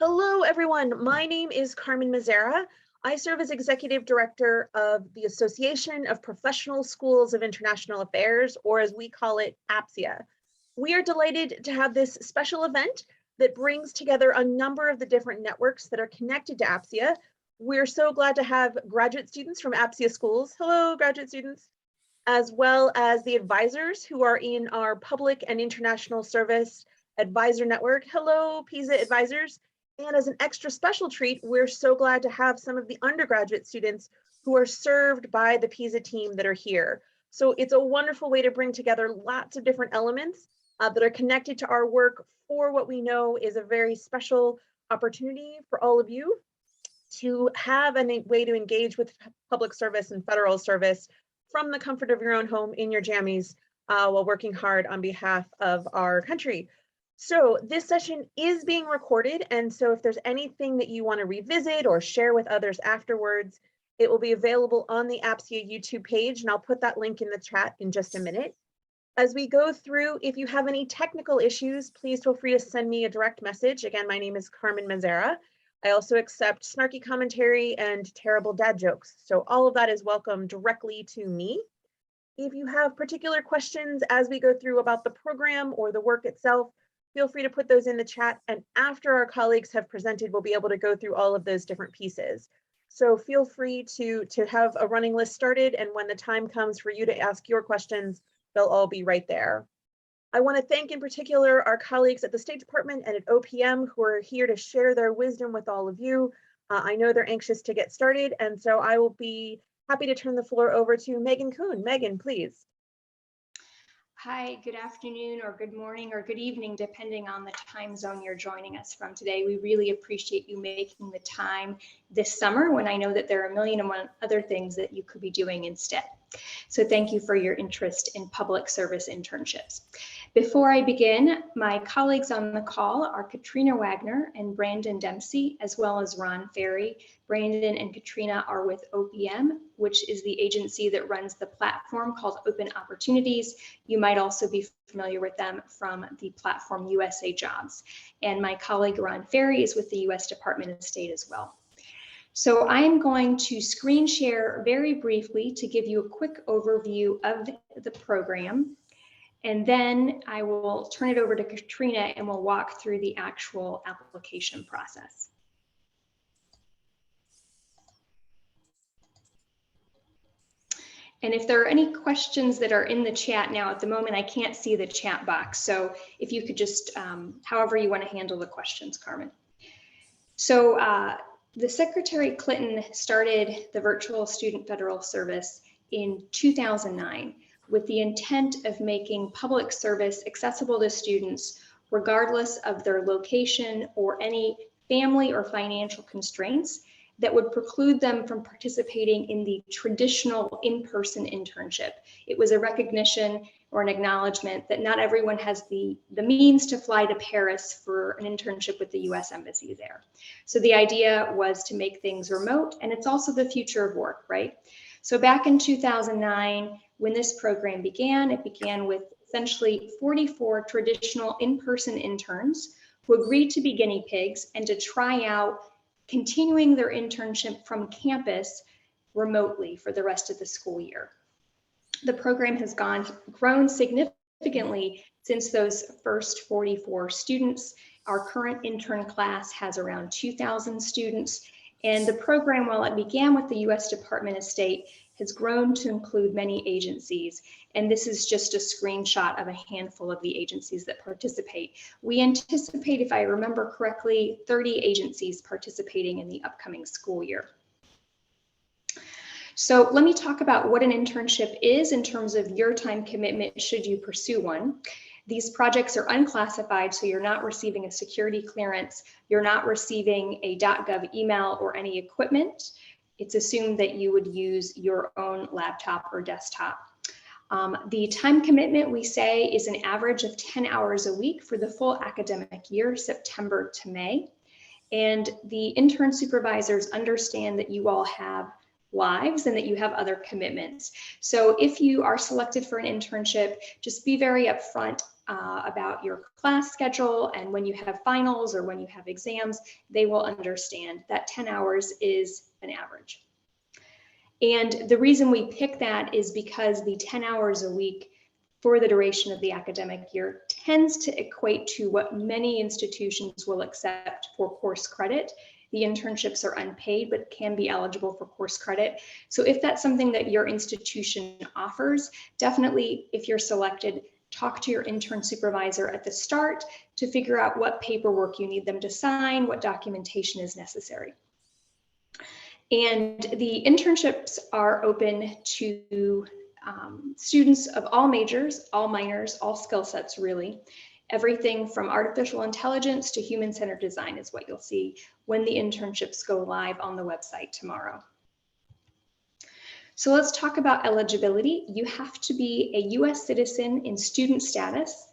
Hello, everyone. My name is Carmen Mazzara. I serve as Executive Director of the Association of Professional Schools of International Affairs, or as we call it, APSIA. We are delighted to have this special event that brings together a number of the different networks that are connected to APSIA. We're so glad to have graduate students from APSIA schools. Hello, graduate students, as well as the advisors who are in our public and international service advisor network. Hello, PISA advisors. And as an extra special treat, we're so glad to have some of the undergraduate students who are served by the PISA team that are here. So it's a wonderful way to bring together lots of different elements that are connected to our work for what we know is a very special opportunity for all of you to have a way to engage with public service and federal service from the comfort of your own home in your jammies while working hard on behalf of our country. So this session is being recorded, and so if there's anything that you want to revisit or share with others afterwards, it will be available on the APSIA YouTube page, and I'll put that link in the chat in just a minute. As we go through, if you have any technical issues, please feel free to send me a direct message. Again, my name is Carmen Mazzara. I also accept snarky commentary and terrible dad jokes, so all of that is welcome directly to me. If you have particular questions as we go through about the program or the work itself, feel free to put those in the chat, and after our colleagues have presented, we'll be able to go through all of those different pieces. So feel free to have a running list started, and when the time comes for you to ask your questions, they'll all be right there. I want to thank in particular our colleagues at the State Department and at OPM who are here to share their wisdom with all of you. I know they're anxious to get started, and so I will be happy to turn the floor over to Megan Kuhn. Megan, please. Hi, good afternoon or good morning or good evening, depending on the time zone you're joining us from today. We really appreciate you making the time this summer when I know that there are a million and one other things that you could be doing instead. So thank you for your interest in public service internships. Before I begin, my colleagues on the call are Katrina Wagner and Brandon Dempsey, as well as Ron Ferry. Brandon and Katrina are with OPM, which is the agency that runs the platform called Open Opportunities. You might also be familiar with them from the platform USA Jobs. And my colleague Ron Ferry is with the US Department of State as well. So I'm going to screen share very briefly to give you a quick overview of the program. And then I will turn it over to Katrina and we'll walk through the actual application process. And if there are any questions that are in the chat now, at the moment, I can't see the chat box. So if you could just, however you want to handle the questions, Carmen. So the Secretary Clinton started the virtual student federal service in 2009 with the intent of making public service accessible to students regardless of their location or any family or financial constraints that would preclude them from participating in the traditional in-person internship. It was a recognition or an acknowledgement that not everyone has the means to fly to Paris for an internship with the US Embassy there. So the idea was to make things remote, and it's also the future of work, right? So back in 2009, when this program began, it began with essentially 44 traditional in-person interns who agreed to be guinea pigs and to try out continuing their internship from campus remotely for the rest of the school year. The program has grown significantly since those first 44 students. Our current intern class has around 2,000 students, and the program, while it began with the US Department of State, has grown to include many agencies. And this is just a screenshot of a handful of the agencies that participate. We anticipate, if I remember correctly, 30 agencies participating in the upcoming school year. So let me talk about what an internship is in terms of your time commitment should you pursue one. These projects are unclassified, so you're not receiving a security clearance, you're not receiving a .gov email or any equipment. It's assumed that you would use your own laptop or desktop. The time commitment, we say, is an average of 10 hours a week for the full academic year, September to May. And the intern supervisors understand that you all have lives and that you have other commitments. So if you are selected for an internship, just be very upfront. about your class schedule and when you have finals or when you have exams, they will understand that 10 hours is an average. And the reason we pick that is because the 10 hours a week for the duration of the academic year tends to equate to what many institutions will accept for course credit. The internships are unpaid, but can be eligible for course credit. So if that's something that your institution offers, definitely, if you're selected, talk to your intern supervisor at the start to figure out what paperwork you need them to sign, what documentation is necessary. And the internships are open to students of all majors, all minors, all skill sets, really. Everything from artificial intelligence to human-centered design is what you'll see when the internships go live on the website tomorrow. So let's talk about eligibility. You have to be a US citizen in student status,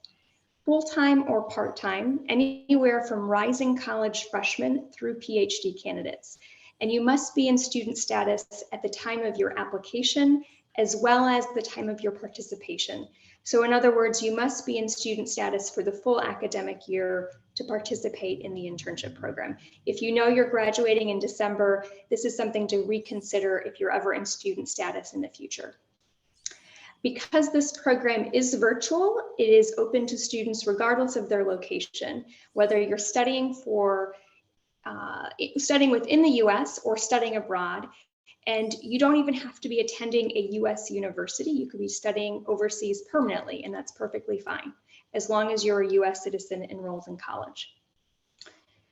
full-time or part-time, anywhere from rising college freshmen through PhD candidates. And you must be in student status at the time of your application, as well as the time of your participation. So in other words, you must be in student status for the full academic year to participate in the internship program. If you know you're graduating in December, this is something to reconsider if you're ever in student status in the future. Because this program is virtual, it is open to students regardless of their location, whether you're studying within the US or studying abroad. And you don't even have to be attending a US university. You could be studying overseas permanently, and that's perfectly fine, as long as you're a US citizen enrolled in college.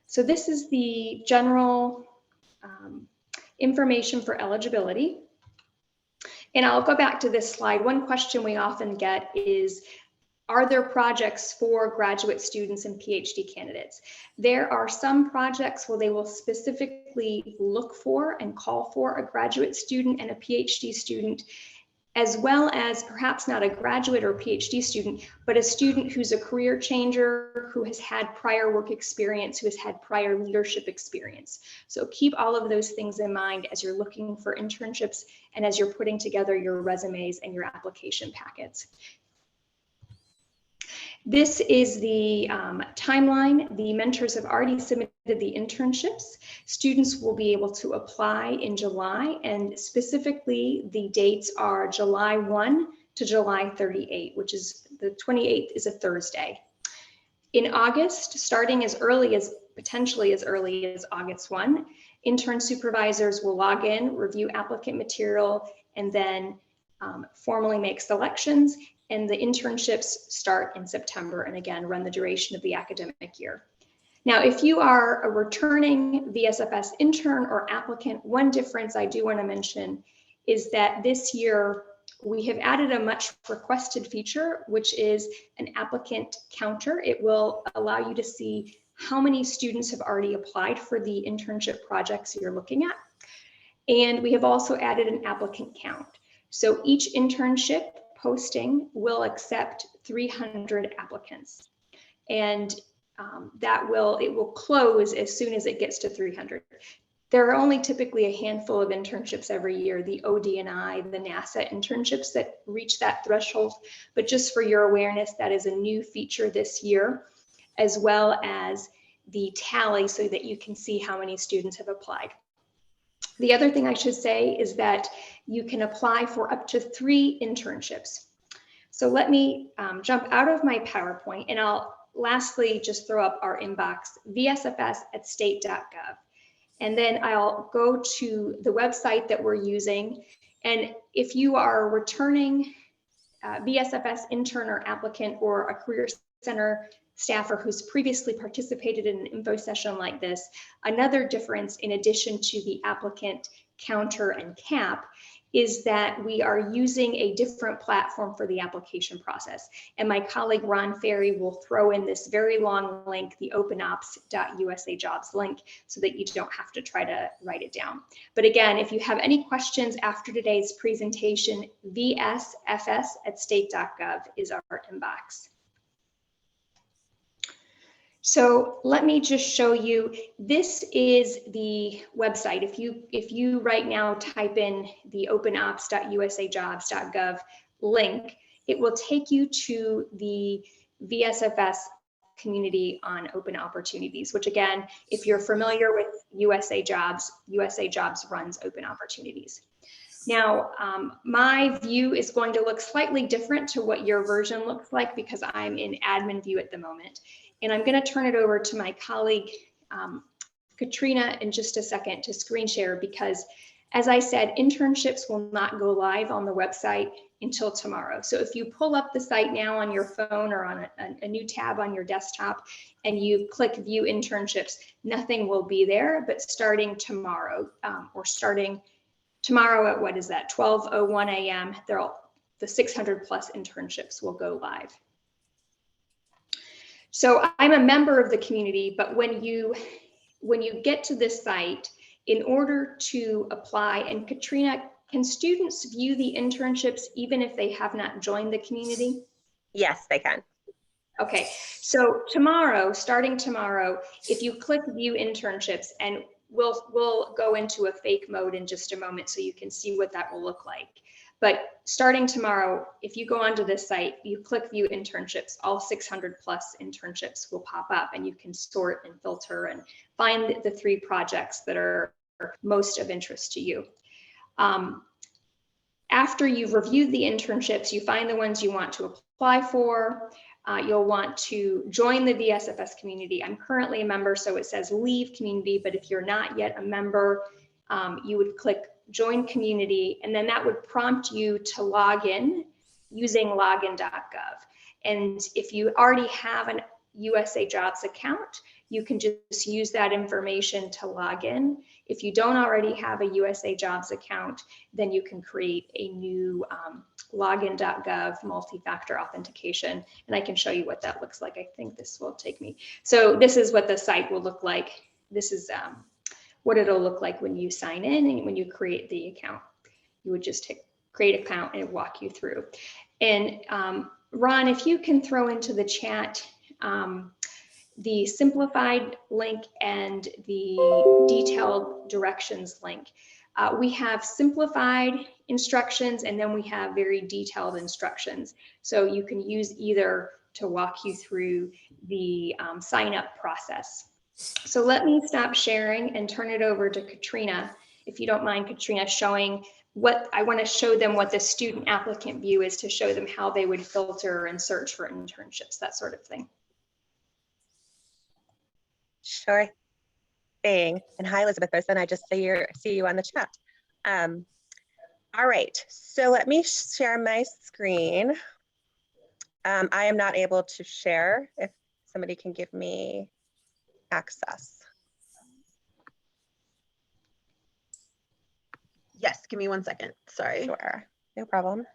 So this is the general information for eligibility. And I'll go back to this slide. One question we often get is, are there projects for graduate students and PhD candidates? There are some projects where they will specifically look for and call for a graduate student and a PhD student, as well as perhaps not a graduate or PhD student, but a student who's a career changer, who has had prior work experience, who has had prior leadership experience. So keep all of those things in mind as you're looking for internships and as you're putting together your resumes and your application packets. This is the timeline. The mentors have already submitted the internships. Students will be able to apply in July, and specifically the dates are July 1 to July 38, which is the 28th is a Thursday. In August, starting as early as potentially as early as August 1, intern supervisors will log in, review applicant material, and then formally make selections. And the internships start in September and again, run the duration of the academic year. Now, if you are a returning VSFS intern or applicant, one difference I do want to mention is that this year we have added a much requested feature, which is an applicant counter. It will allow you to see how many students have already applied for the internship projects you're looking at. And we have also added an applicant count. So each internship posting will accept 300 applicants, and it will close as soon as it gets to 300. There are only typically a handful of internships every year, the OD&I, the NASA internships that reach that threshold, but just for your awareness, that is a new feature this year, as well as the tally so that you can see how many students have applied. The other thing I should say is that you can apply for up to 3 internships. So let me jump out of my PowerPoint, and I'll lastly just throw up our inbox, vsfs@state.gov. And then I'll go to the website that we're using. And if you are a returning VSFS intern or applicant or a career center staffer who's previously participated in an info session like this, another difference in addition to the applicant counter and cap is that we are using a different platform for the application process. And my colleague Ron Ferry will throw in this very long link, the openops.usajobs link, so that you don't have to try to write it down. But again, if you have any questions after today's presentation, vsfs@state.gov is our inbox. So let me just show you, this is the website. If you right now type in the openops.usajobs.gov link, it will take you to the VSFS Community on Open Opportunities, which again, if you're familiar with USA Jobs runs Open Opportunities. Now, my view is going to look slightly different to what your version looks like because I'm in admin view at the moment. And I'm going to turn it over to my colleague, Katrina, in just a second to screen share because, as I said, internships will not go live on the website until tomorrow. So if you pull up the site now on your phone or on a new tab on your desktop and you click View Internships, nothing will be there, but starting tomorrow or starting tomorrow at, what is that, 12:01 a.m., the 600 plus internships will go live. So I'm a member of the community, but when you get to this site, in order to apply, and Katrina, can students view the internships even if they have not joined the community? Yes, they can. Okay, so tomorrow, starting tomorrow, if you click View Internships, and we'll go into a fake mode in just a moment so you can see what that will look like. But starting tomorrow, if you go onto this site, you click View Internships, all 600 plus internships will pop up and you can sort and filter and find the 3 projects that are most of interest to you. After you've reviewed the internships, you find the ones you want to apply for. You'll want to join the VSFS community. I'm currently a member, so it says leave community, but if you're not yet a member, you would click join community, and then that would prompt you to log in using login.gov. And if you already have an USA Jobs account, you can just use that information to log in. If you don't already have a USA Jobs account, then you can create a new login.gov multi-factor authentication, and I can show you what that looks like. I think this will take me. So this is what the site will look like. This is what it'll look like when you sign in and when you create the account. You would just hit create account and it'll walk you through. And Ron, if you can throw into the chat the simplified link and the detailed directions link. We have simplified instructions and then we have very detailed instructions. So you can use either to walk you through the sign up process. So let me stop sharing and turn it over to Katrina. If you don't mind, Katrina, showing what I want to show them what the student applicant view is to show them how they would filter and search for internships, that sort of thing. Sure thing. And hi, Elizabeth Thurston. I just see you on the chat. All right, so let me share my screen. I am not able to share. If somebody can give me access. Yes, give me 1 second. Sorry. Sure, no problem.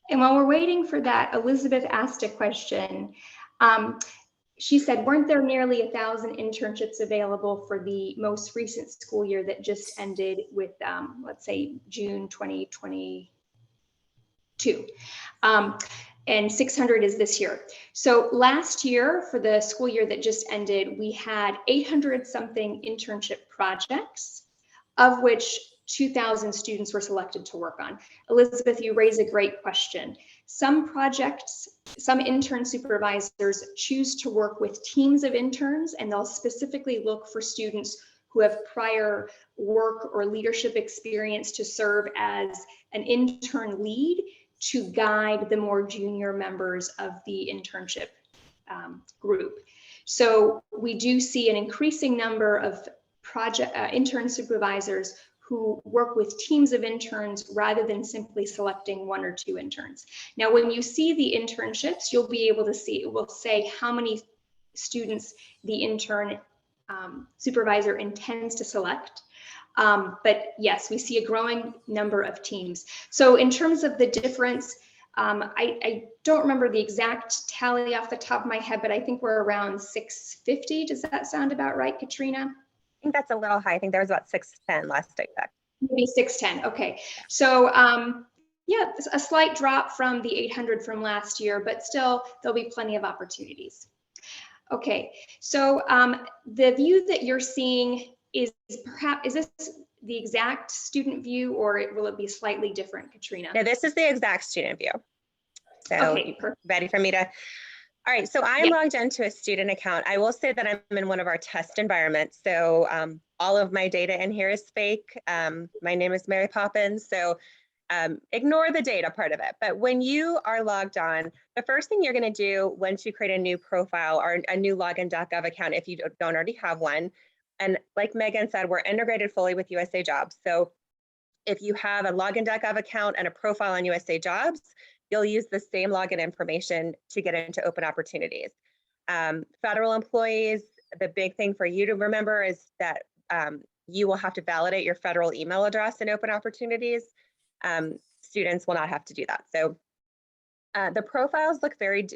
And while we're waiting for that, Elizabeth asked a question. She said, weren't there nearly 1,000 internships available for the most recent school year that just ended with, let's say, June 2022? And 600 is this year. So last year, for the school year that just ended, we had 800 something internship projects, of which 2,000 students were selected to work on. Elizabeth, you raise a great question. Some projects, some intern supervisors choose to work with teams of interns, and they'll specifically look for students who have prior work or leadership experience to serve as an intern lead to guide the more junior members of the internship group. So we do see an increasing number of intern supervisors who work with teams of interns rather than simply selecting 1 or 2 interns. Now, when you see the internships, you'll be able to see, it will say how many students the intern supervisor intends to select. But yes, we see a growing number of teams. So in terms of the difference, I don't remember the exact tally off the top of my head, but I think we're around 650. Does that sound about right, Katrina? I think that's a little high. I think there was about 610 last I checked. Maybe 610. Okay. So yeah, a slight drop from the 800 from last year, but still there'll be plenty of opportunities. Okay. So the view that you're seeing is this the exact student view, or will it be slightly different, Katrina? No, this is the exact student view. So Okay, perfect. ready for me to All right, so I am logged into a student account. I will say that I'm in one of our test environments. So all of my data in here is fake. My name is Mary Poppins. So ignore the data part of it. But when you are logged on, the first thing you're going to do once you create a new profile or a new login.gov account, if you don't already have one, and like Megan said, we're integrated fully with USA Jobs. So if you have a login.gov account and a profile on USA Jobs, you'll use the same login information to get into open opportunities. Federal employees, the big thing for you to remember is that you will have to validate your federal email address in open opportunities. Students will not have to do that. So the profiles look very,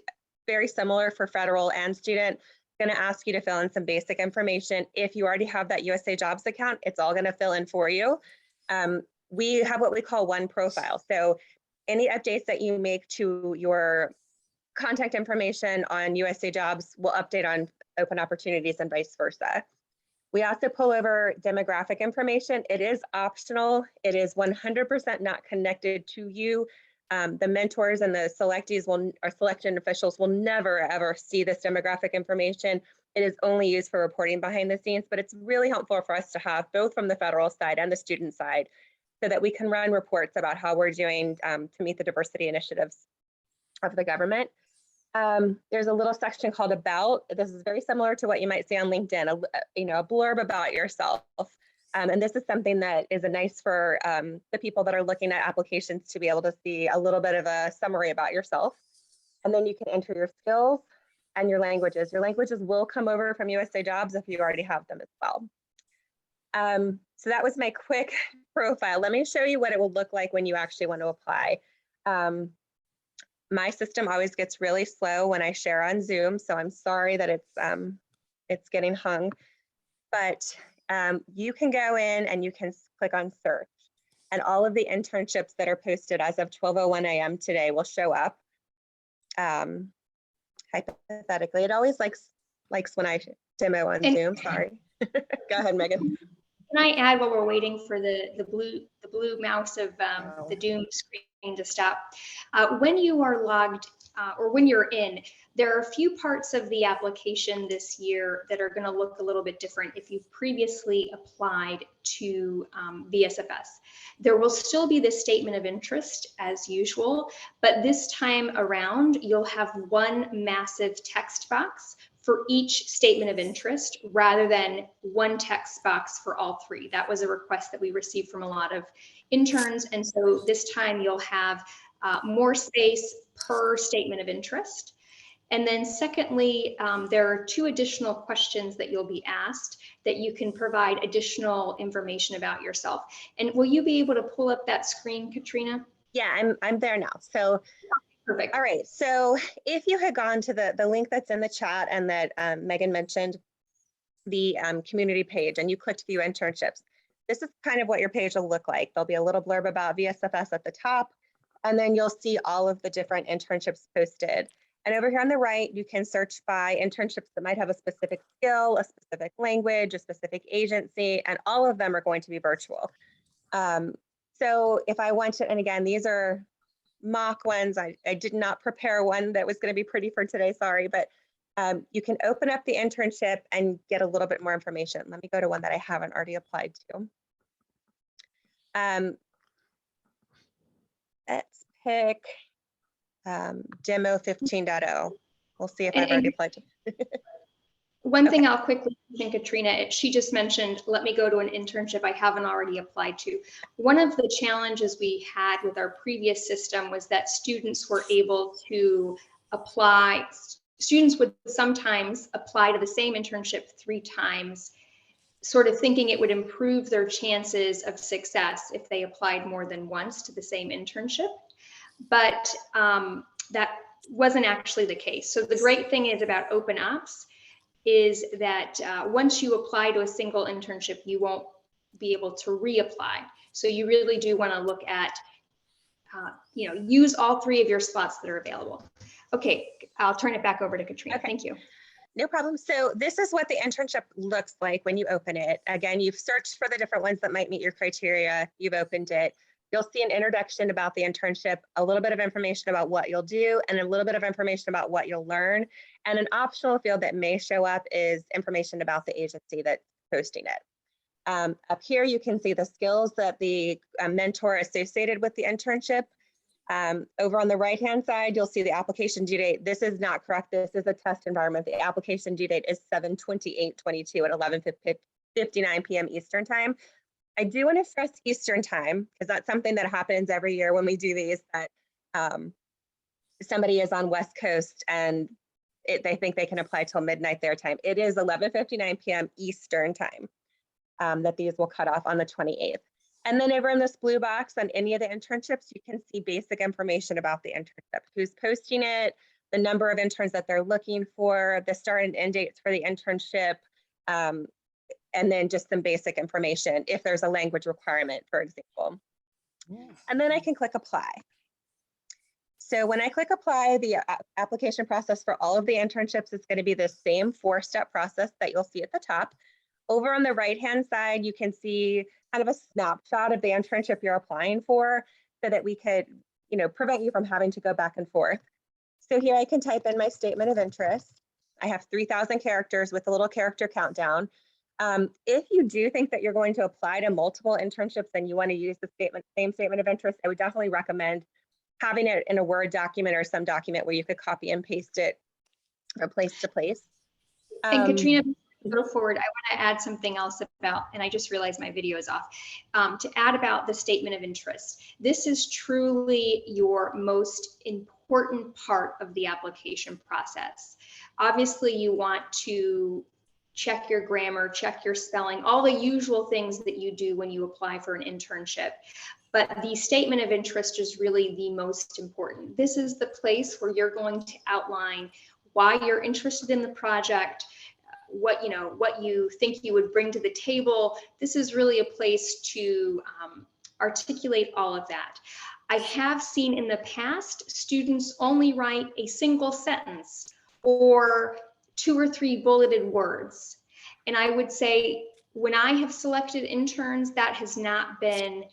very similar for federal and student. Going to ask you to fill in some basic information. If you already have that USA Jobs account, it's all going to fill in for you. We have what we call one profile. So any updates that you make to your contact information on USA Jobs will update on open opportunities and vice versa. We also pull over demographic information. It is optional. It is 100% not connected to you. The mentors and the selectees or selection officials will never ever see this demographic information. It is only used for reporting behind the scenes, but it's really helpful for us to have both from the federal side and the student side so that we can run reports about how we're doing to meet the diversity initiatives of the government. There's a little section called About. This is very similar to what you might see on LinkedIn, a blurb about yourself. And this is something that is nice for the people that are looking at applications to be able to see a little bit of a summary about yourself. And then you can enter your skills and your languages. Your languages will come over from USA Jobs if you already have them as well. So that was my quick profile. Let me show you what it will look like when you actually want to apply. My system always gets really slow when I share on Zoom, so I'm sorry that it's getting hung. But you can go in and you can click on search, and all of the internships that are posted as of 12:01 a.m. today will show up. Hypothetically, it always likes when I demo on Zoom. Sorry. Go ahead, Megan. Can I add, while we're waiting for the blue mouse of the Doom screen to stop? When you are logged or when you're in, there are a few parts of the application this year that are going to look a little bit different if you've previously applied to VSFS. There will still be the statement of interest as usual, but this time around, you'll have one massive text box for each statement of interest rather than one text box for all three. That was a request that we received from a lot of interns. And so this time you'll have more space per statement of interest. And then secondly, there are 2 additional questions that you'll be asked that you can provide additional information about yourself. And will you be able to pull up that screen, Katrina? Yeah, I'm there now. So perfect. All right, so if you had gone to the link that's in the chat and that Megan mentioned, the community page, and you clicked view internships, this is kind of what your page will look like. There'll be a little blurb about VSFS at the top, and then you'll see all of the different internships posted. And over here on the right, you can search by internships that might have a specific skill, a specific language, a specific agency, and all of them are going to be virtual. So if I want to, and again, these are mock ones. I did not prepare one that was going to be pretty for today, sorry, but you can open up the internship and get a little bit more information. Let me go to one that I haven't already applied to. Let's pick Demo 15.0. We'll see if I've already applied to One thing I'll quickly mention, Katrina, she just mentioned, let me go to an internship I haven't already applied to. One of the challenges we had with our previous system was that students were able to apply. Students would sometimes apply to the same internship 3 times, sort of thinking it would improve their chances of success if they applied more than once to the same internship. But that wasn't actually the case. So the great thing is about Open Ops is that once you apply to a single internship, you won't be able to reapply. So you really do want to look at, use all 3 of your spots that are available. Okay, I'll turn it back over to Katrina. Okay. Thank you. No problem. So this is what the internship looks like when you open it. Again, you've searched for the different ones that might meet your criteria. You've opened it. You'll see an introduction about the internship, a little bit of information about what you'll do, and a little bit of information about what you'll learn. And an optional field that may show up is information about the agency that's posting it. Up here, you can see the skills that the mentor associated with the internship. Over on the right-hand side, you'll see the application due date. This is not correct. This is a test environment. The application due date is 7/28/22 at 11:59 p.m. Eastern time. I do want to stress Eastern time because that's something that happens every year when we do these, that somebody is on West Coast and they think they can apply till midnight their time. It is 11:59 p.m. Eastern time that these will cut off on the 28th. And then over in this blue box on any of the internships, you can see basic information about the internship, who's posting it, the number of interns that they're looking for, the start and end dates for the internship, and then just some basic information if there's a language requirement, for example. And then I can click apply. So when I click apply, the application process for all of the internships is going to be the same 4-step process that you'll see at the top. Over on the right-hand side, you can see kind of a snapshot of the internship you're applying for so that we could, prevent you from having to go back and forth. So here I can type in my statement of interest. I have 3,000 characters with a little character countdown. If you do think that you're going to apply to multiple internships and you want to use the same statement of interest, I would definitely recommend having it in a Word document or some document where you could copy and paste it from place to place. And Katrina, go forward, I want to add something else about, and I just realized my video is off, to add about the statement of interest. This is truly your most important part of the application process. Obviously, you want to check your grammar, check your spelling, all the usual things that you do when you apply for an internship. But the statement of interest is really the most important. This is the place where you're going to outline why you're interested in the project, what you think you would bring to the table. This is really a place to articulate all of that. I have seen in the past students only write a single sentence or 2 or 3 bulleted words. And I would say when I have selected interns, that has not been,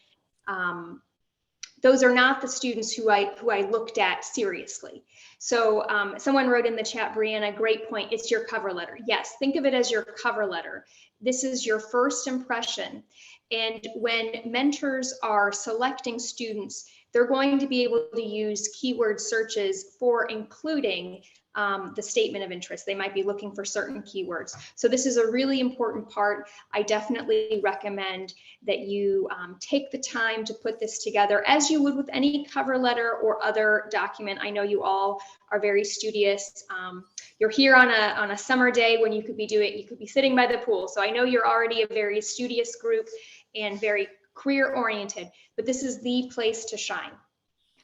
those are not the students who I looked at seriously. So someone wrote in the chat, Brianna, great point, it's your cover letter. Yes, think of it as your cover letter. This is your first impression. And when mentors are selecting students, they're going to be able to use keyword searches for including the statement of interest. They might be looking for certain keywords. So this is a really important part. I definitely recommend that you take the time to put this together as you would with any cover letter or other document. I know you all are very studious. You're here on a summer day when you could be sitting by the pool. So I know you're already a very studious group and very career oriented, but this is the place to shine.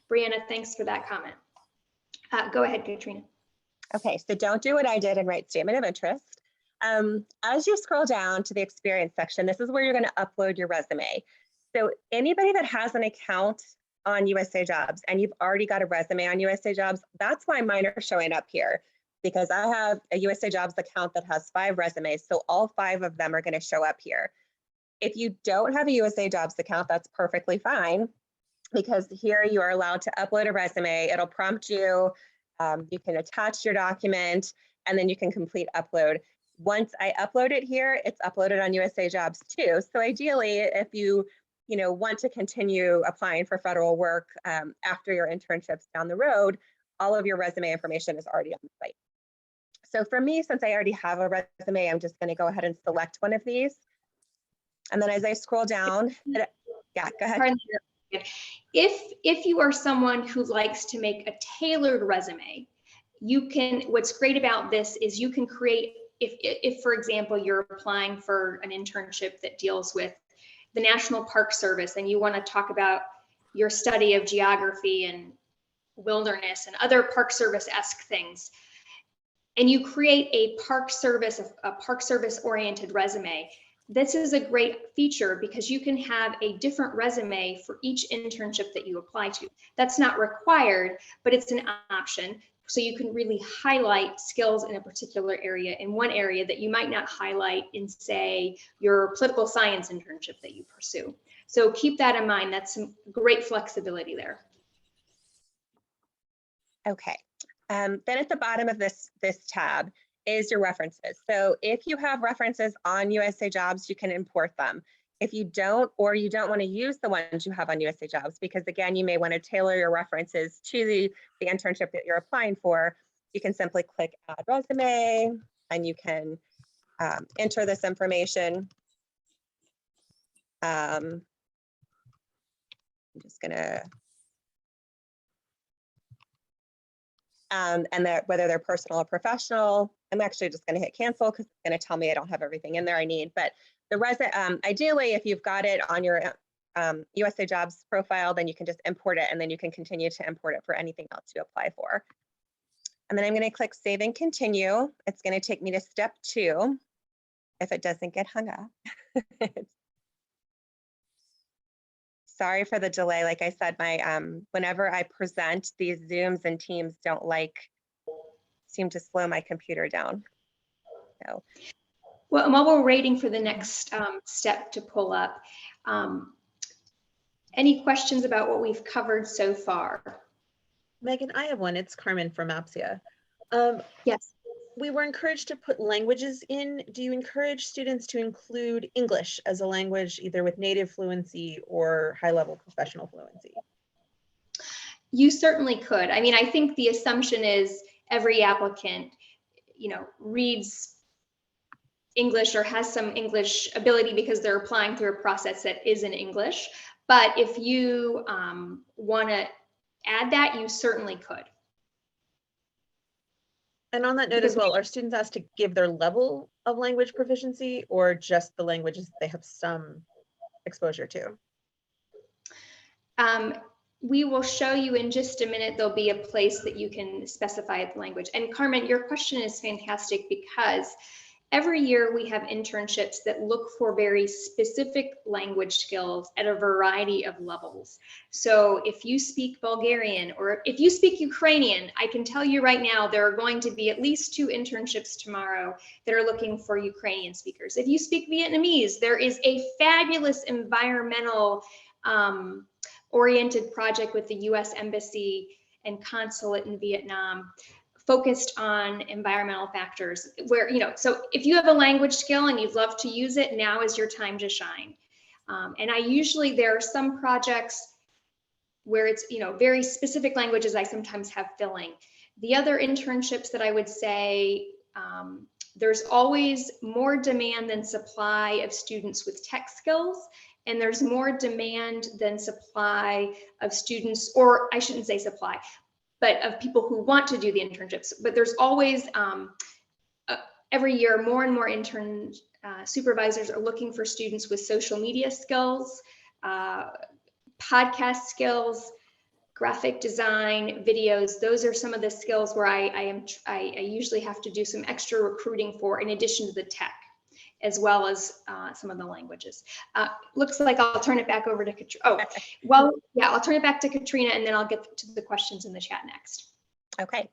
Brianna, thanks for that comment. Go ahead, Katrina. Okay, so don't do what I did and write statement of interest. As you scroll down to the experience section, this is where you're going to upload your resume. So anybody that has an account on USA Jobs and you've already got a resume on USA Jobs, that's why mine are showing up here, because I have a USA Jobs account that has 5 resumes. So all 5 of them are going to show up here. If you don't have a USA Jobs account, that's perfectly fine, because here you are allowed to upload a resume. It'll prompt you. You can attach your document and then you can complete upload. Once I upload it here, it's uploaded on USA Jobs too. So ideally, if you want to continue applying for federal work after your internships down the road, all of your resume information is already on the site. So for me, since I already have a resume, I'm just going to go ahead and select one of these. And then as I scroll down, yeah, go ahead. If you are someone who likes to make a tailored resume, what's great about this is you can create, if for example, you're applying for an internship that deals with the National Park Service and you want to talk about your study of geography and wilderness and other Park Service-esque things, and you create a Park Service oriented resume, this is a great feature because you can have a different resume for each internship that you apply to. That's not required, but it's an option. So you can really highlight skills in a particular area, in one area that you might not highlight in, say, your political science internship that you pursue. So keep that in mind. That's some great flexibility there. Okay. Then at the bottom of this tab is your references. So if you have references on USA Jobs, you can import them. If you don't, or you don't want to use the ones you have on USA Jobs, because again, you may want to tailor your references to the internship that you're applying for, you can simply click Add Resume, and you can enter this information. I'm just gonna, and that whether they're personal or professional. I'm actually just gonna hit cancel because it's gonna tell me I don't have everything in there I need. But the ideally, if you've got it on your USA Jobs profile, then you can just import it, and then you can continue to import it for anything else you apply for. And then I'm gonna click Save and Continue. It's gonna take me to step 2 if it doesn't get hung up. Sorry for the delay. Like I said, my whenever I present, these Zooms and Teams don't seem to slow my computer down. So. Well, and while we're waiting for the next step to pull up, any questions about what we've covered so far? Megan, I have one. It's Carmen from APSIA. Yes. We were encouraged to put languages in. Do you encourage students to include English as a language, either with native fluency or high-level professional fluency? You certainly could. I mean, I think the assumption is every applicant, reads English or has some English ability because they're applying through a process that is in English. But if you want to add that, you certainly could. And on that note as well, are students asked to give their level of language proficiency or just the languages they have some exposure to? We will show you in just a minute. There'll be a place that you can specify the language. And Carmen, your question is fantastic because every year we have internships that look for very specific language skills at a variety of levels. So if you speak Bulgarian or if you speak Ukrainian, I can tell you right now, there are going to be at least 2 internships tomorrow that are looking for Ukrainian speakers. If you speak Vietnamese, there is a fabulous environmental oriented project with the US Embassy and Consulate in Vietnam focused on environmental factors where, so if you have a language skill and you'd love to use it, now is your time to shine. And there are some projects where it's, very specific languages I sometimes have filling. The other internships that I would say, there's always more demand than supply of students with tech skills. And there's more demand than supply of students, or I shouldn't say supply, but of people who want to do the internships. But there's always, every year, more and more intern supervisors are looking for students with social media skills, podcast skills, graphic design, videos. Those are some of the skills where I usually have to do some extra recruiting for, in addition to the tech, as well as some of the languages. Looks like I'll turn it back over to Katrina. Oh, well, yeah, I'll turn it back to Katrina and then I'll get to the questions in the chat next. Okay,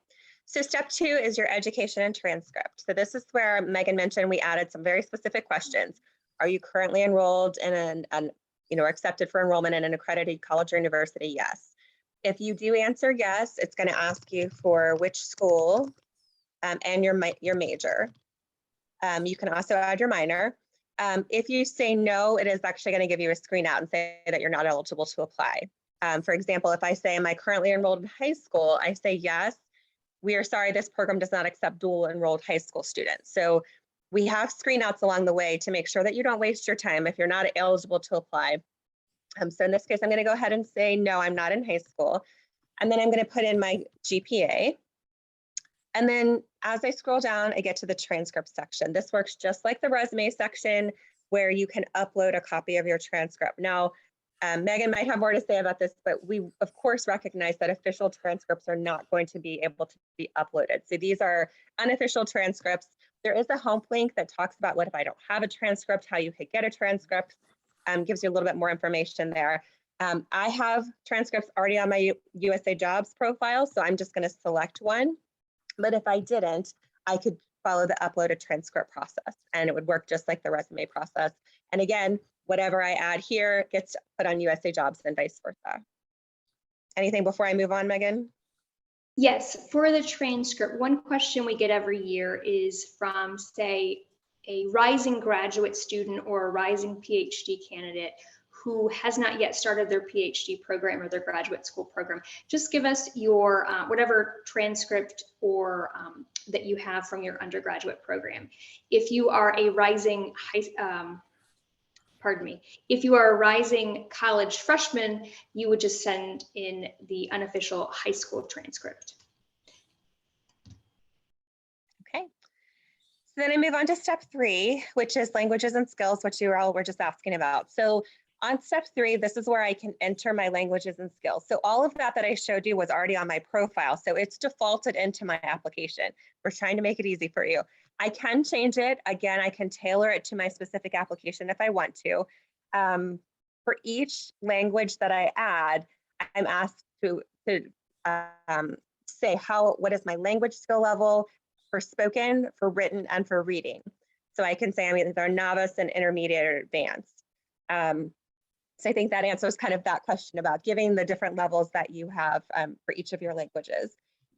so step 2 is your education and transcript. So this is where Megan mentioned we added some very specific questions. Are you currently enrolled in accepted for enrollment in an accredited college or university? Yes. If you do answer yes, it's going to ask you for which school and your major. You can also add your minor. If you say no, it is actually going to give you a screen out and say that you're not eligible to apply. For example, if I say, am I currently enrolled in high school? I say yes. We are sorry, this program does not accept dual enrolled high school students. So we have screen outs along the way to make sure that you don't waste your time if you're not eligible to apply. So in this case, I'm going to go ahead and say, no, I'm not in high school. And then I'm going to put in my GPA. And then as I scroll down, I get to the transcript section. This works just like the resume section where you can upload a copy of your transcript. Now, Megan might have more to say about this, but we of course recognize that official transcripts are not going to be able to be uploaded. So these are unofficial transcripts. There is a home link that talks about what if I don't have a transcript, how you could get a transcript, gives you a little bit more information there. I have transcripts already on my USA Jobs profile, so I'm just going to select one. But if I didn't, I could follow the upload a transcript process and it would work just like the resume process. And again, whatever I add here gets put on USA Jobs and vice versa. Anything before I move on, Megan? Yes, for the transcript, one question we get every year is from, say, a rising graduate student or a rising PhD candidate who has not yet started their PhD program or their graduate school program. Just give us your whatever transcript or that you have from your undergraduate program. If you are a rising if you are a rising college freshman, you would just send in the unofficial high school transcript. Okay. So then I move on to step 3, which is languages and skills, which you all were just asking about. So on step 3, this is where I can enter my languages and skills. So all of that I showed you was already on my profile. So it's defaulted into my application. We're trying to make it easy for you. I can change it. Again, I can tailor it to my specific application if I want to. For each language that I add, I'm asked to say what is my language skill level for spoken, for written, and for reading. So I can say I'm either novice and intermediate or advanced. So I think that answers kind of that question about giving the different levels that you have for each of your languages.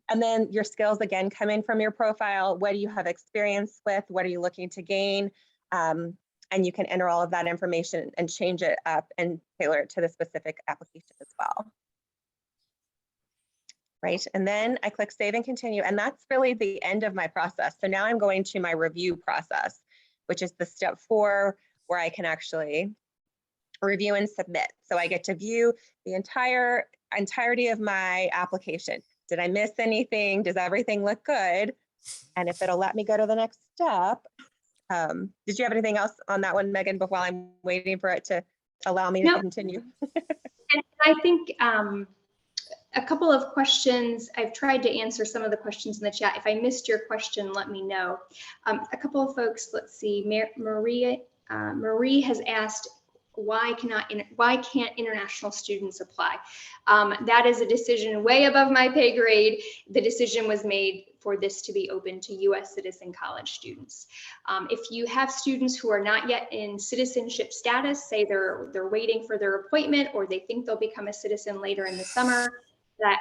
And then your skills, again, come in from your profile. What do you have experience with? What are you looking to gain? And you can enter all of that information and change it up and tailor it to the specific application as well. Right, and then I click save and continue, and that's really the end of my process. So now I'm going to my review process, which is the step 4, where I can actually review and submit. So I get to view the entirety of my application. Did I miss anything? Does everything look good? And if it'll let me go to the next step. Did you have anything else on that one, Megan, before I'm waiting for it to allow me to continue? And I think a couple of questions, I've tried to answer some of the questions in the chat. If I missed your question, let me know. A couple of folks, let's see, Marie has asked, why can't international students apply? That is a decision way above my pay grade. The decision was made for this to be open to US citizen college students. If you have students who are not yet in citizenship status, say they're waiting for their appointment or they think they'll become a citizen later in the summer, that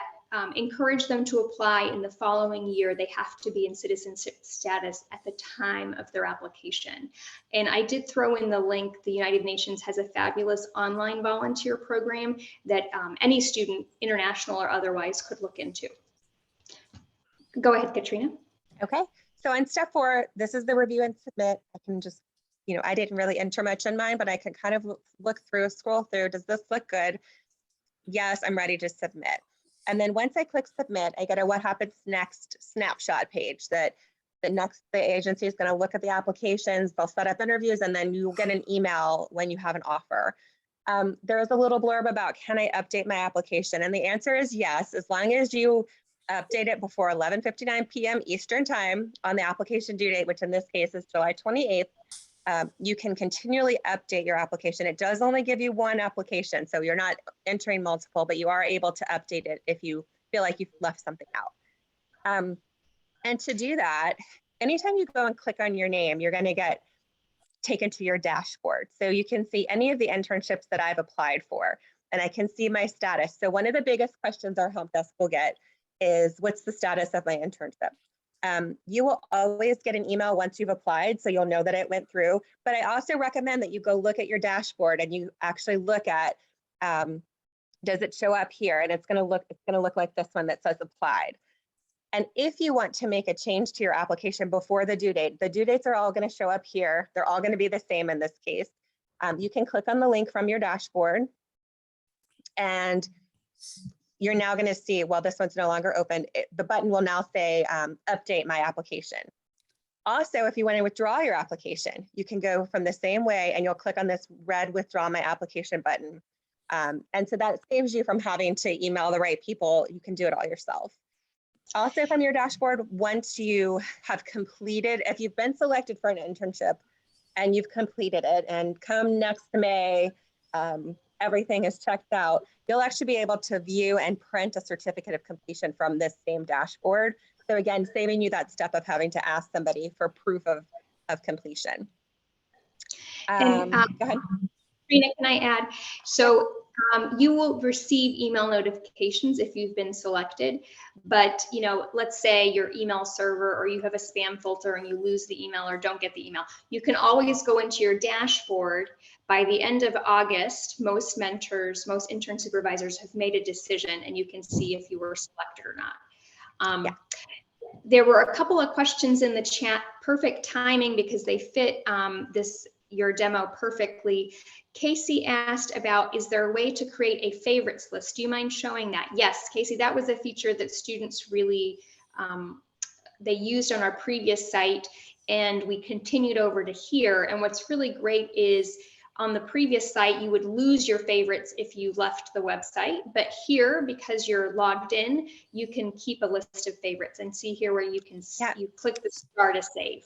encourage them to apply in the following year. They have to be in citizenship status at the time of their application. And I did throw in the link. The United Nations has a fabulous online volunteer program that any student, international or otherwise, could look into. Go ahead, Katrina. Okay, so on step 4, this is the review and submit. I can just, I didn't really enter much in mine, but I can kind of look through, scroll through. Does this look good? Yes, I'm ready to submit. And then once I click submit, I get a what happens next snapshot page that the agency is going to look at the applications, they'll set up interviews, and then you'll get an email when you have an offer. There is a little blurb about, can I update my application? And the answer is yes, as long as you update it before 11:59 p.m. Eastern time on the application due date, which in this case is July 28th. You can continually update your application. It does only give you one application, so you're not entering multiple, but you are able to update it if you feel like you've left something out. And to do that, anytime you go and click on your name, you're going to get taken to your dashboard. So you can see any of the internships that I've applied for, and I can see my status. So one of the biggest questions our help desk will get is, what's the status of my internship? You will always get an email once you've applied, so you'll know that it went through. But I also recommend that you go look at your dashboard and you actually look at, does it show up here? And it's going to look like this one that says applied. And if you want to make a change to your application before the due dates are all going to show up here. They're all going to be the same in this case. You can click on the link from your dashboard, and you're now going to see, well, this one's no longer open. The button will now say update my application. Also, if you want to withdraw your application, you can go from the same way and you'll click on this red withdraw my application button. And so that saves you from having to email the right people. You can do it all yourself. Also from your dashboard, once you have completed, if you've been selected for an internship and you've completed it, and come next May, everything is checked out, you'll actually be able to view and print a certificate of completion from this same dashboard. So again, saving you that step of having to ask somebody for proof of completion. And Go ahead. Katrina, can I add? So you will receive email notifications if you've been selected, but let's say your email server or you have a spam filter and you lose the email or don't get the email. You can always go into your dashboard. By the end of August, most mentors, most intern supervisors have made a decision and you can see if you were selected or not. There were a couple of questions in the chat, perfect timing because they fit your demo perfectly. Casey asked about, is there a way to create a favorites list? Do you mind showing that? Yes, Casey, that was a feature that students really, they used on our previous site and we continued over to here. And what's really great is on the previous site, you would lose your favorites if you left the website, but here, because you're logged in, you can keep a list of favorites and see here where you can, you click the star to save.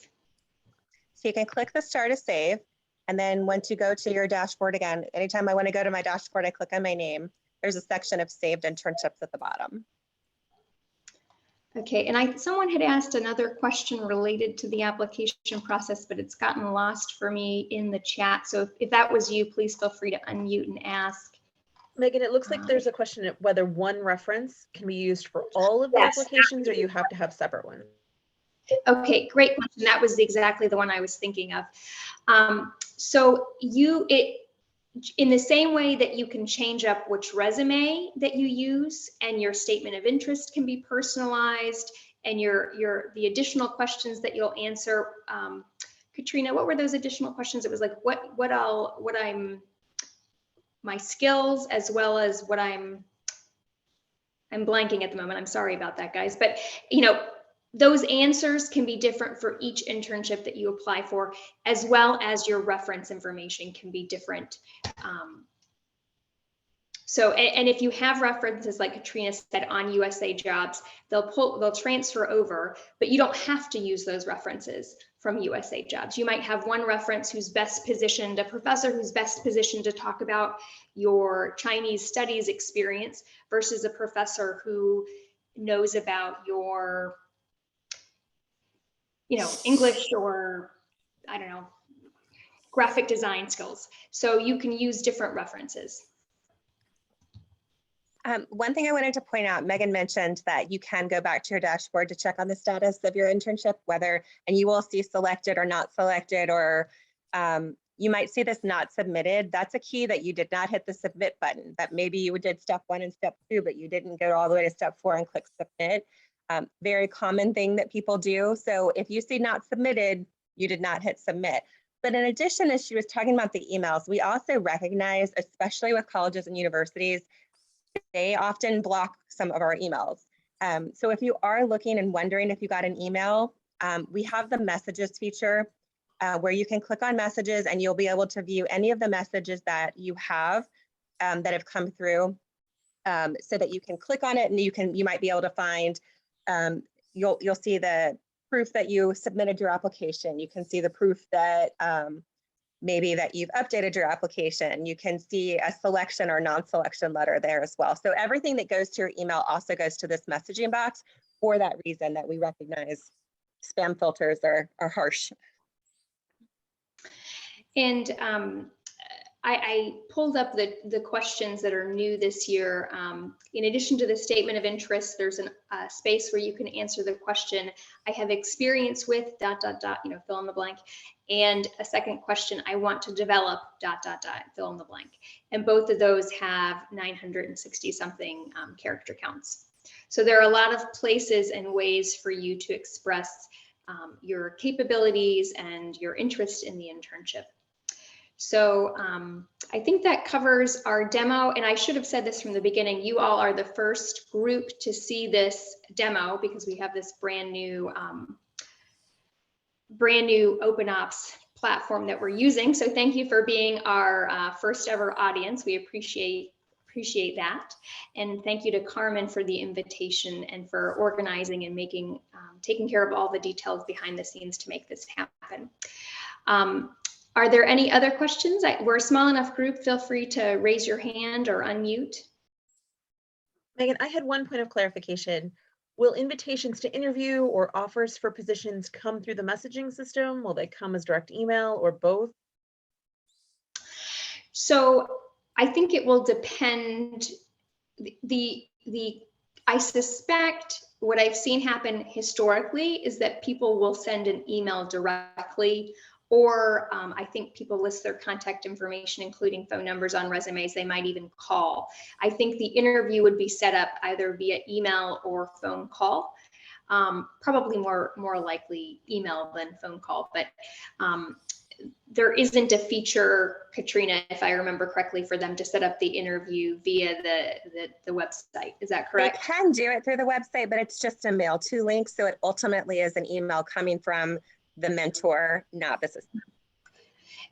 So you can click the star to save. And then once you go to your dashboard again, anytime I want to go to my dashboard, I click on my name. There's a section of saved internships at the bottom. Okay, and someone had asked another question related to the application process, but it's gotten lost for me in the chat. So if that was you, please feel free to unmute and ask. Megan, it looks like there's a question of whether one reference can be used for all of the applications or you have to have separate ones. Okay, great question. That was exactly the one I was thinking of. So in the same way that you can change up which resume that you use and your statement of interest can be personalized and the additional questions that you'll answer. Katrina, what were those additional questions? It was like my skills as well as what I'm blanking at the moment. I'm sorry about that, guys. But those answers can be different for each internship that you apply for, as well as your reference information can be different. And if you have references, like Katrina said, on USA Jobs, they'll transfer over, but you don't have to use those references from USA Jobs. You might have one reference who's best positioned, a professor who's best positioned to talk about your Chinese studies experience versus a professor who knows about your English or, I don't know, graphic design skills. So you can use different references. One thing I wanted to point out, Megan mentioned that you can go back to your dashboard to check on the status of your internship, and you will see selected or not selected, or you might see this not submitted. That's a key that you did not hit the submit button, that maybe you did step 1 and step 2, but you didn't go all the way to step 4 and click submit. Very common thing that people do. So if you see not submitted, you did not hit submit. But in addition, as she was talking about the emails, we also recognize, especially with colleges and universities, they often block some of our emails. So if you are looking and wondering if you got an email, we have the messages feature where you can click on messages and you'll be able to view any of the messages that you have that have come through, so that you can click on it and you might be able to find, you'll see the proof that you submitted your application. You can see the proof that maybe that you've updated your application. You can see a selection or non-selection letter there as well. So everything that goes to your email also goes to this messaging box for that reason, that we recognize spam filters are harsh. And I pulled up the questions that are new this year. In addition to the statement of interest, there's a space where you can answer the question, I have experience with ... fill in the blank. And a second question, I want to develop ... fill in the blank. And both of those have 960 something character counts. So there are a lot of places and ways for you to express your capabilities and your interest in the internship. So I think that covers our demo, and I should have said this from the beginning. You all are the first group to see this demo because we have this brand new OpenOps platform that we're using. So thank you for being our first ever audience. We appreciate that, and thank you to Carmen for the invitation and for organizing and taking care of all the details behind the scenes to make this happen. Are there any other questions? We're a small enough group. Feel free to raise your hand or unmute. Megan, I had one point of clarification. Will invitations to interview or offers for positions come through the messaging system? Will they come as direct email or both? So I think it will depend. I suspect what I've seen happen historically is that people will send an email directly, or I think people list their contact information, including phone numbers on resumes. They might even call. I think the interview would be set up either via email or phone call. Probably more likely email than phone call, but there isn't a feature, Katrina, if I remember correctly, for them to set up the interview via the website. Is that correct? They can do it through the website, but it's just a mail to link. So it ultimately is an email coming from the mentor, not the system.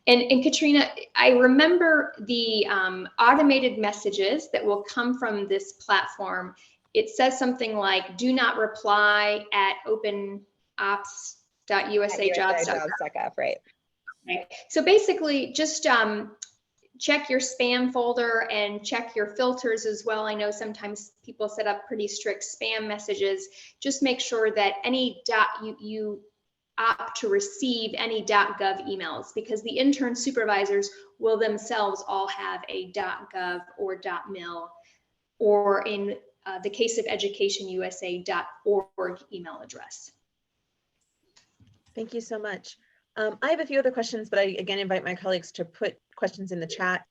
And Katrina, I remember the automated messages that will come from this platform. It says something like, do not reply at openops.usajobs.gov. Right. Okay. So basically just check your spam folder and check your filters as well. I know sometimes people set up pretty strict spam messages. Just make sure that any you opt to receive any .gov emails, because the intern supervisors will themselves all have a .gov or .mil, or in the case of Education USA, .org email address. Thank you so much. I have a few other questions, but I again invite my colleagues to put questions in the chat.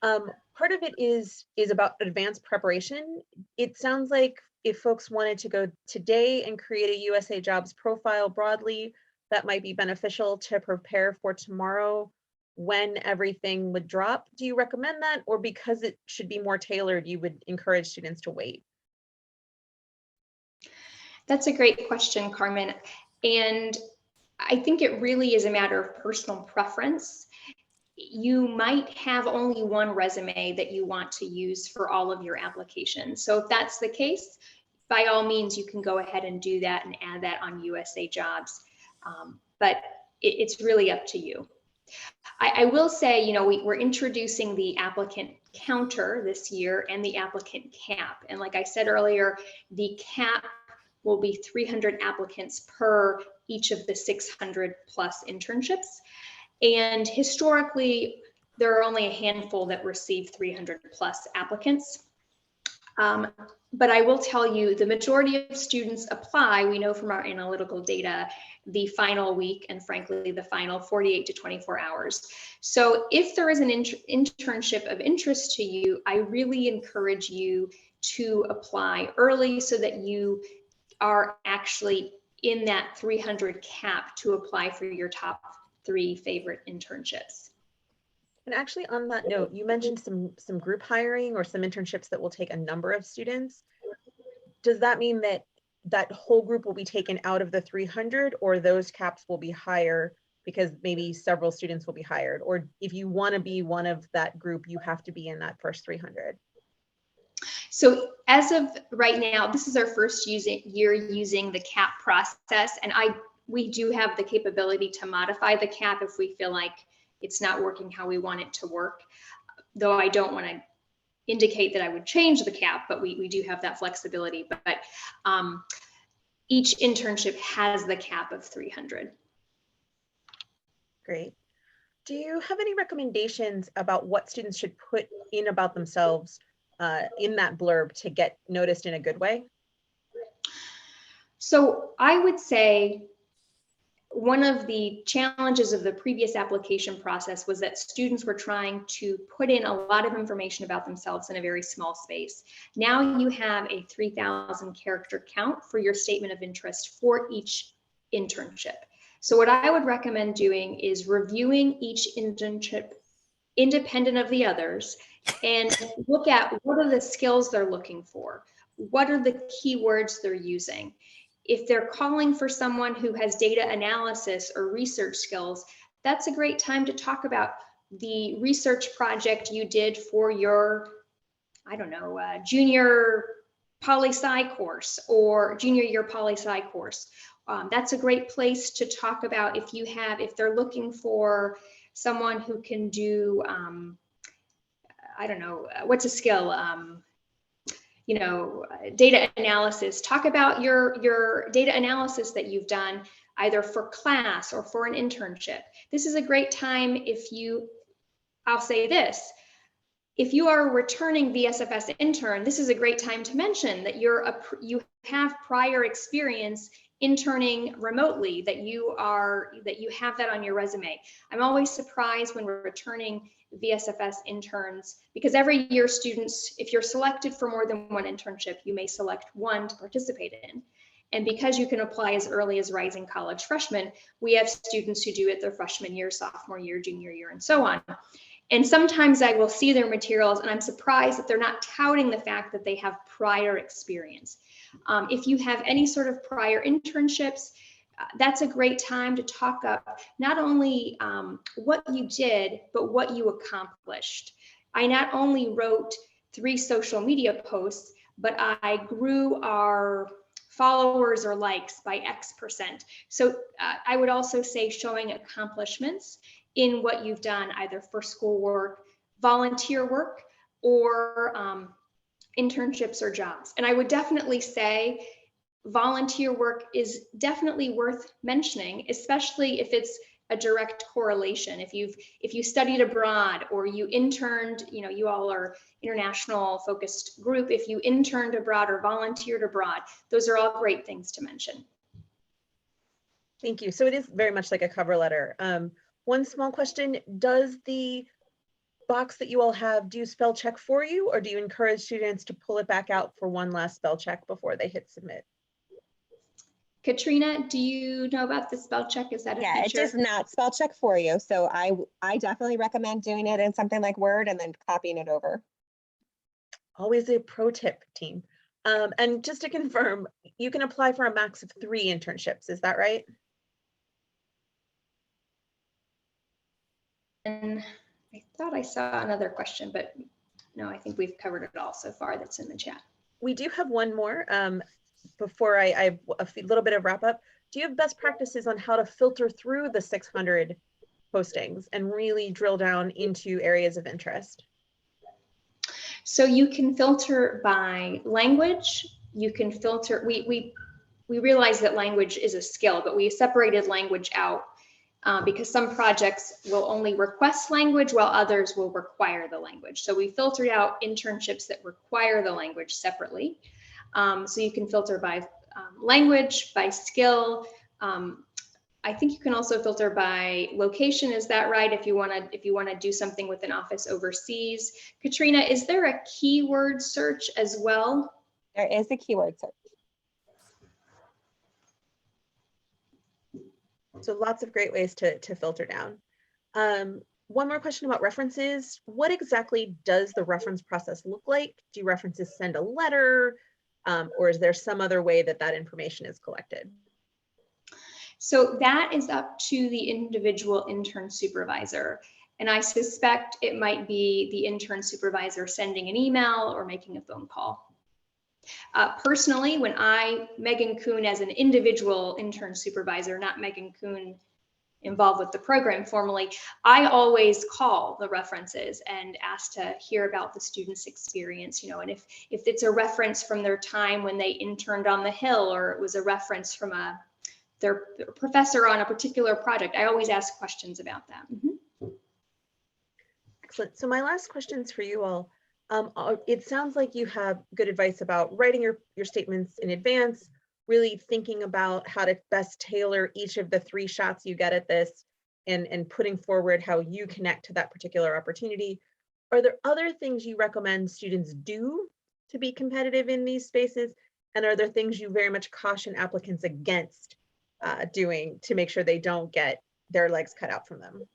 Part of it is about advanced preparation. It sounds like if folks wanted to go today and create a USA Jobs profile broadly, that might be beneficial to prepare for tomorrow when everything would drop. Do you recommend that, or because it should be more tailored, you would encourage students to wait? That's a great question, Carmen. And I think it really is a matter of personal preference. You might have only one resume that you want to use for all of your applications. So if that's the case, by all means, you can go ahead and do that and add that on USA Jobs. But it's really up to you. I will say, you know, we're introducing the applicant counter this year and the applicant cap. And like I said earlier, the cap will be 300 applicants per each of the 600 plus internships. And historically, there are only a handful that receive 300 plus applicants. But I will tell you, the majority of students apply, we know from our analytical data, the final week, and frankly, the final 48 to 24 hours. So if there is an internship of interest to you, I really encourage you to apply early so that you are actually in that 300 cap to apply for your top 3 favorite internships. And actually on that note, you mentioned some group hiring or some internships that will take a number of students. Does that mean that that whole group will be taken out of the 300, or those caps will be higher because maybe several students will be hired? Or if you want to be one of that group, you have to be in that first 300? So as of right now, this is our first year using the cap process, and we do have the capability to modify the cap if we feel like it's not working how we want it to work, though I don't want to indicate that I would change the cap, but we do have that flexibility. But each internship has the cap of 300. Great. Do you have any recommendations about what students should put in about themselves in that blurb to get noticed in a good way? So I would say one of the challenges of the previous application process was that students were trying to put in a lot of information about themselves in a very small space. Now you have a 3,000 character count for your statement of interest for each internship. So what I would recommend doing is reviewing each internship independent of the others and look at what are the skills they're looking for. What are the keywords they're using? If they're calling for someone who has data analysis or research skills, that's a great time to talk about the research project you did for your, I don't know, junior poli-sci course or junior year poli-sci course. That's a great place to talk about if they're looking for someone who can do, I don't know, what's a skill? You know, data analysis. Talk about your data analysis that you've done either for class or for an internship. This is a great time if you I'll say this. If you are a returning VSFS intern, this is a great time to mention that you have prior experience interning remotely, that you have that on your resume. I'm always surprised when we're returning VSFS interns, because every year students, if you're selected for more than one internship, you may select one to participate in. And because you can apply as early as rising college freshmen, we have students who do it their freshman year, sophomore year, junior year, and so on. And sometimes I will see their materials and I'm surprised that they're not touting the fact that they have prior experience. If you have any sort of prior internships, that's a great time to talk up not only what you did, but what you accomplished. I not only wrote 3 social media posts, but I grew our followers or likes by X%. So I would also say showing accomplishments in what you've done, either for schoolwork, volunteer work, or internships or jobs. And I would definitely say volunteer work is definitely worth mentioning, especially if it's a direct correlation. If you studied abroad or you interned, you all are international focused group. If you interned abroad or volunteered abroad, those are all great things to mention. Thank you. So it is very much like a cover letter. One small question, does the box that you all have do spell check for you, or do you encourage students to pull it back out for one last spell check before they hit submit? Katrina, do you know about the spell check? Is that a Yeah, feature? it does not spell check for you. So I definitely recommend doing it in something like Word and then copying it over. Always a pro tip, team. And just to confirm, you can apply for a max of 3 internships, is that right? And I thought I saw another question, but no, I think we've covered it all so far that's in the chat. We do have one more before I have a little bit of wrap up. Do you have best practices on how to filter through the 600 postings and really drill down into areas of interest? So you can filter by language. You can filter, we realize that language is a skill, but we separated language out because some projects will only request language while others will require the language. So we filtered out internships that require the language separately. So you can filter by language, by skill. I think you can also filter by location. Is that right? If you want to do something with an office overseas. Katrina, is there a keyword search as well? There is a keyword search. So lots of great ways to filter down. One more question about references. What exactly does the reference process look like? Do references send a letter, or is there some other way that that information is collected? So that is up to the individual intern supervisor. And I suspect it might be the intern supervisor sending an email or making a phone call. Personally, Megan Kuhn as an individual intern supervisor, not Megan Kuhn involved with the program formally, I always call the references and ask to hear about the student's experience, and if it's a reference from their time when they interned on the Hill, or it was a reference from their professor on a particular project, I always ask questions about that. Mm-hmm. Excellent. So my last questions for you all. It sounds like you have good advice about writing your statements in advance, really thinking about how to best tailor each of the 3 shots you get at this, and putting forward how you connect to that particular opportunity. Are there other things you recommend students do to be competitive in these spaces? And are there things you very much caution applicants against doing to make sure they don't get their legs cut out from them?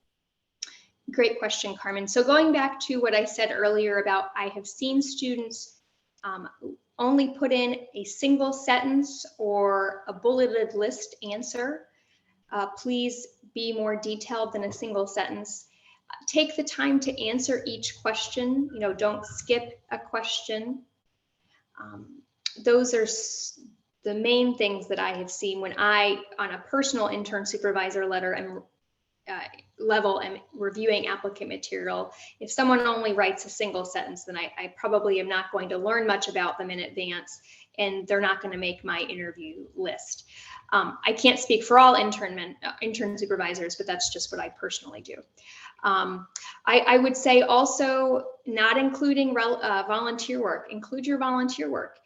Great question, Carmen. So going back to what I said earlier about, I have seen students only put in a single sentence or a bulleted list answer. Please be more detailed than a single sentence. Take the time to answer each question. Don't skip a question. Those are the main things that I have seen when I, on a personal intern supervisor level, and reviewing applicant material. If someone only writes a single sentence, then I probably am not going to learn much about them in advance. and they're not going to make my interview list. I can't speak for all intern supervisors, but that's just what I personally do. I would say also not including volunteer work. Include your volunteer work.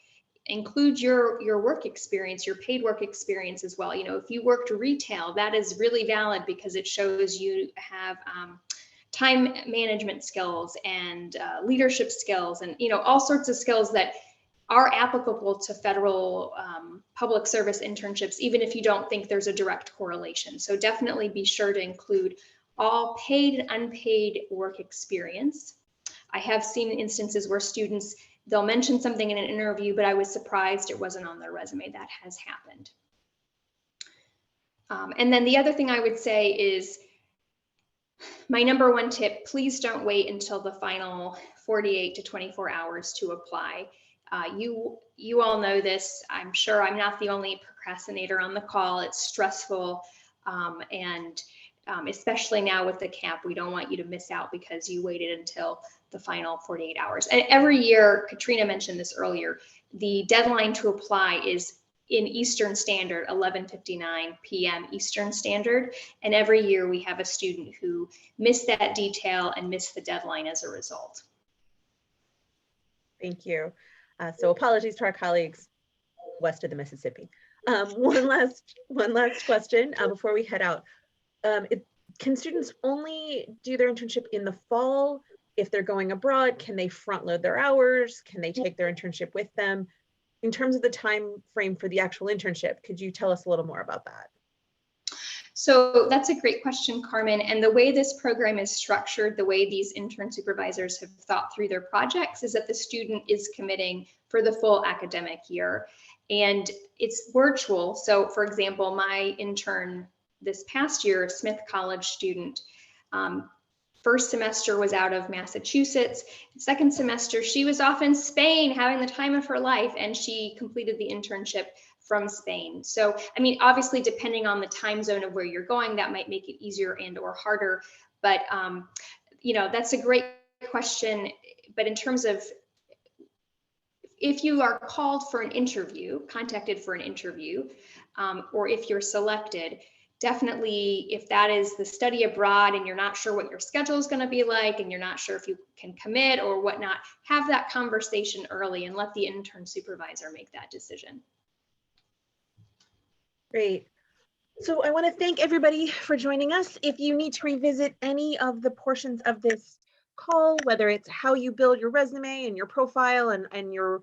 Include your work experience, your paid work experience as well. You know, if you worked retail, that is really valid because it shows you have time management skills and leadership skills, and you know, all sorts of skills that are applicable to federal public service internships, even if you don't think there's a direct correlation. So definitely be sure to include all paid and unpaid work experience. I have seen instances where students, they'll mention something in an interview, but I was surprised it wasn't on their resume. That has happened. And then the other thing I would say is my number one tip, please don't wait until the final 48 to 24 hours to apply. You all know this. I'm sure I'm not the only procrastinator on the call. It's stressful. And especially now with the cap, we don't want you to miss out because you waited until the final 48 hours. And every year, Katrina mentioned this earlier, the deadline to apply is in Eastern Standard, 11:59 p.m. Eastern Standard. And every year we have a student who missed that detail and missed the deadline as a result. Thank you. So apologies to our colleagues west of the Mississippi. One last question before we head out. Can students only do their internship in the fall? If they're going abroad, can they front load their hours? Can they take their internship with them? In terms of the time frame for the actual internship, could you tell us a little more about that? So that's a great question, Carmen. And the way this program is structured, the way these intern supervisors have thought through their projects is that the student is committing for the full academic year. And it's virtual. So for example, my intern this past year, Smith College student, first semester was out of Massachusetts. Second semester, she was off in Spain having the time of her life, and she completed the internship from Spain. So, I mean, obviously, depending on the time zone of where you're going, that might make it easier and or harder. But, you know, that's a great question. But in terms of if you are called for an interview, contacted for an interview, or if you're selected, definitely if that is the study abroad and you're not sure what your schedule is going to be like and you're not sure if you can commit or whatnot, have that conversation early and let the intern supervisor make that decision. Great. So I want to thank everybody for joining us. If you need to revisit any of the portions of this call, whether it's how you build your resume and your profile and your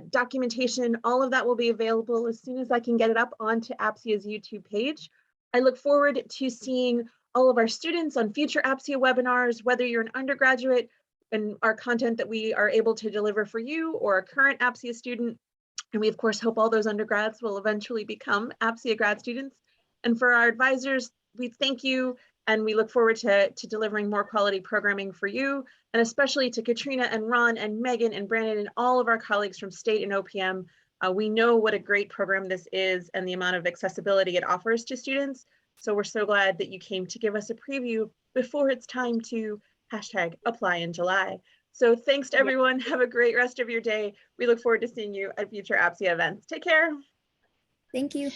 documentation, all of that will be available as soon as I can get it up onto APSIA's YouTube page. I look forward to seeing all of our students on future APSIA webinars, whether you're an undergraduate and our content that we are able to deliver for you or a current APSIA student. And we, of course, hope all those undergrads will eventually become APSIA grad students. And for our advisors, we thank you and we look forward to delivering more quality programming for you, and especially to Katrina and Ron and Megan and Brandon and all of our colleagues from state and OPM. We know what a great program this is and the amount of accessibility it offers to students. So we're so glad that you came to give us a preview before it's time to #apply in July. So thanks to everyone. Have a great rest of your day. We look forward to seeing you at future APSIA events. Take care. Thank you.